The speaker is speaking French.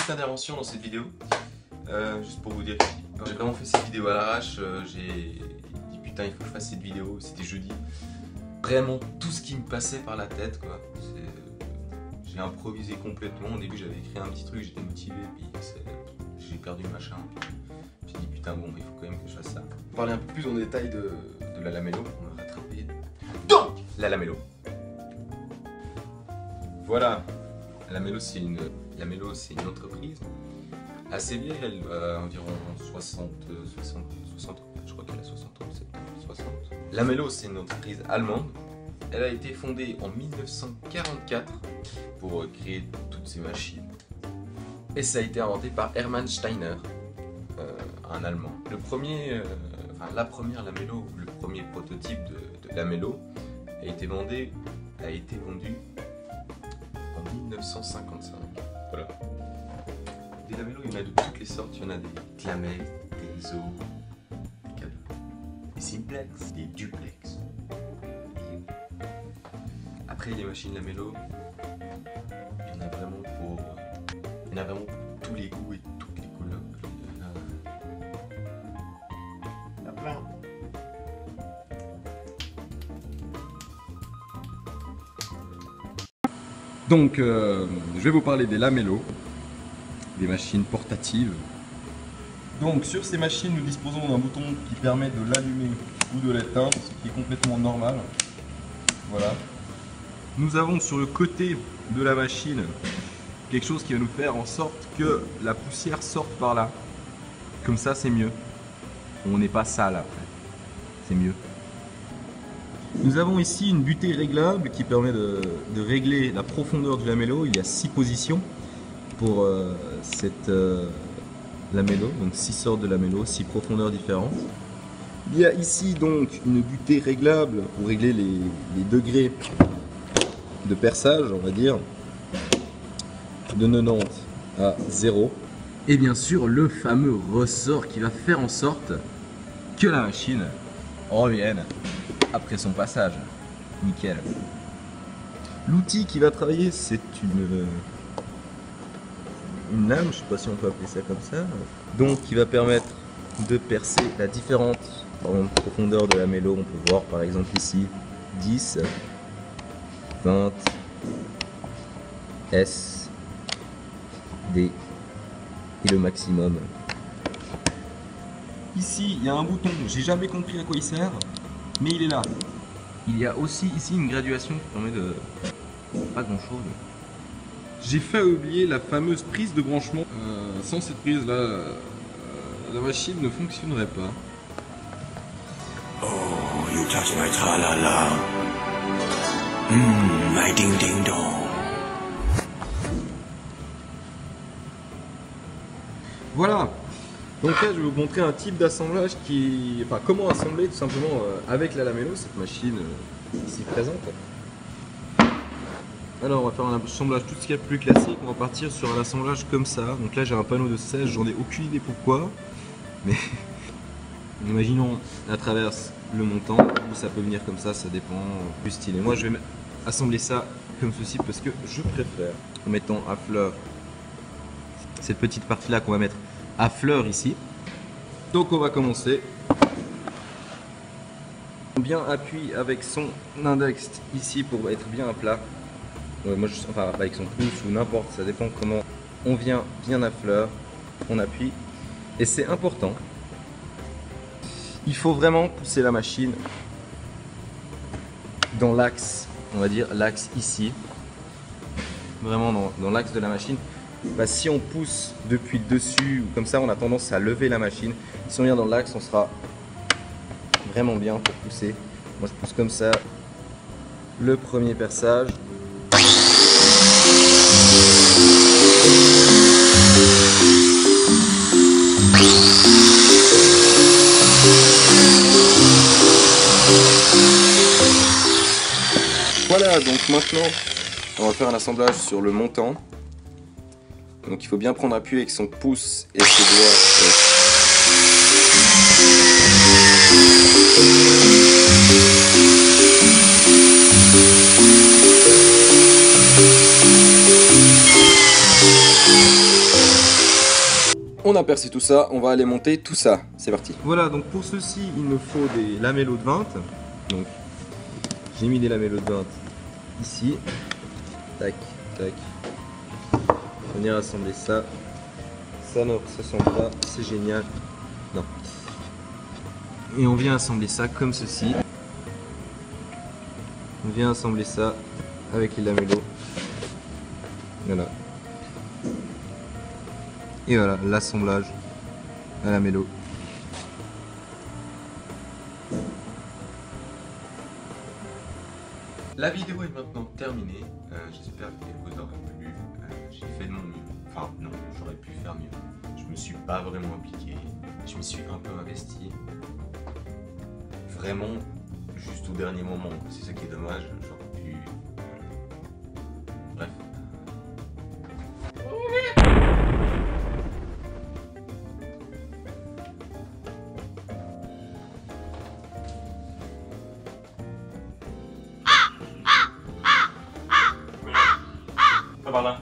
petite intervention dans cette vidéo, juste pour vous dire, j'ai vraiment fait cette vidéo à l'arrache, j'ai dit putain il faut que je fasse cette vidéo, c'était jeudi. Vraiment tout ce qui me passait par la tête quoi, j'ai improvisé complètement, au début j'avais écrit un petit truc, j'étais motivé, puis j'ai perdu le machin, j'ai dit putain bon il faut quand même que je fasse ça. On va parler un peu plus en détail de la Lamello, on va rattraper donc la Lamello. Voilà, Lamello c'est une entreprise assez vieille, elle a environ 60, je crois qu'elle a 60 ans, 60. Lamello c'est une entreprise allemande, elle a été fondée en 1944 pour créer toutes ces machines. Et ça a été inventé par Hermann Steiner, un Allemand. La première Lamello, le premier prototype de Lamello a été vendu en 1955. Voilà. Des lamellos, il y en a de toutes les sortes. Il y en a des clamelles, des ISO, des simplex, des duplex. Après, les machines lamello, il y en a vraiment pour tous les goûts et toutes les couleurs. Il y en a plein. Donc, je vais vous parler des Lamello, des machines portatives. Donc, sur ces machines, nous disposons d'un bouton qui permet de l'allumer ou de l'éteindre, ce qui est complètement normal. Voilà. Nous avons sur le côté de la machine quelque chose qui va nous faire en sorte que la poussière sorte par là. Comme ça, c'est mieux. On n'est pas sale après. C'est mieux. Nous avons ici une butée réglable qui permet de régler la profondeur du lamello. Il y a 6 positions pour cette lamello, donc 6 sortes de lamello, 6 profondeurs différentes. Il y a ici donc une butée réglable pour régler les degrés de perçage, on va dire, de 90 à 0. Et bien sûr le fameux ressort qui va faire en sorte que la machine revienne après son passage. Nickel. L'outil qui va travailler, c'est une lame, je sais pas si on peut appeler ça comme ça, donc qui va permettre de percer la différente profondeur de la lamello. On peut voir par exemple ici 10, 20, S, D et le maximum. Ici, il y a un bouton, j'ai jamais compris à quoi il sert, mais il est là. Il y a aussi ici une graduation qui permet de... pas grand chose. J'ai fait oublier la fameuse prise de branchement. Sans cette prise là, la machine ne fonctionnerait pas. Oh, you touch my tra-la-la. My ding-ding-dong. Voilà. Donc là, je vais vous montrer un type d'assemblage enfin, comment assembler tout simplement avec la Lamello, cette machine ici présente. Alors, on va faire un assemblage tout ce qu'il y a de plus classique. On va partir sur un assemblage comme ça. Donc là, j'ai un panneau de 16, j'en ai aucune idée pourquoi. Mais imaginons la traverse, le montant, ou ça peut venir comme ça dépend du style. Et moi, je vais assembler ça comme ceci parce que je préfère, en mettant à fleur cette petite partie-là qu'on va mettre à fleur ici. Donc on va commencer. Bien appuie avec son index ici pour être bien à plat. Enfin avec son pouce ou n'importe, ça dépend comment on vient bien à fleur. On appuie et c'est important. Il faut vraiment pousser la machine dans l'axe, on va dire l'axe ici. Vraiment dans l'axe de la machine. Bah, si on pousse depuis le dessus ou comme ça, on a tendance à lever la machine. Si on vient dans l'axe, on sera vraiment bien pour pousser. Moi, je pousse comme ça. Le premier perçage. Voilà, donc maintenant, on va faire un assemblage sur le montant. Donc il faut bien prendre appui avec son pouce et ses doigts. on a percé tout ça, on va aller monter tout ça. C'est parti. Voilà, donc pour ceci, il me faut des lamellos de 20. Donc, j'ai mis des lamellos de 20 ici. Tac, tac. Venir assembler ça. Ça ne s'assemble pas, c'est génial. Non. Et on vient assembler ça comme ceci. On vient assembler ça avec les lamellos. Voilà. Et voilà, l'assemblage à lamellos. La vidéo est maintenant terminée. J'espère qu'elle vous aura plu. J'ai fait de mon mieux. Enfin, non, j'aurais pu faire mieux. Je me suis pas vraiment impliqué. Je me suis un peu investi. Vraiment, juste au dernier moment. C'est ça qui est dommage. J'aurais pu. Bref. Par là.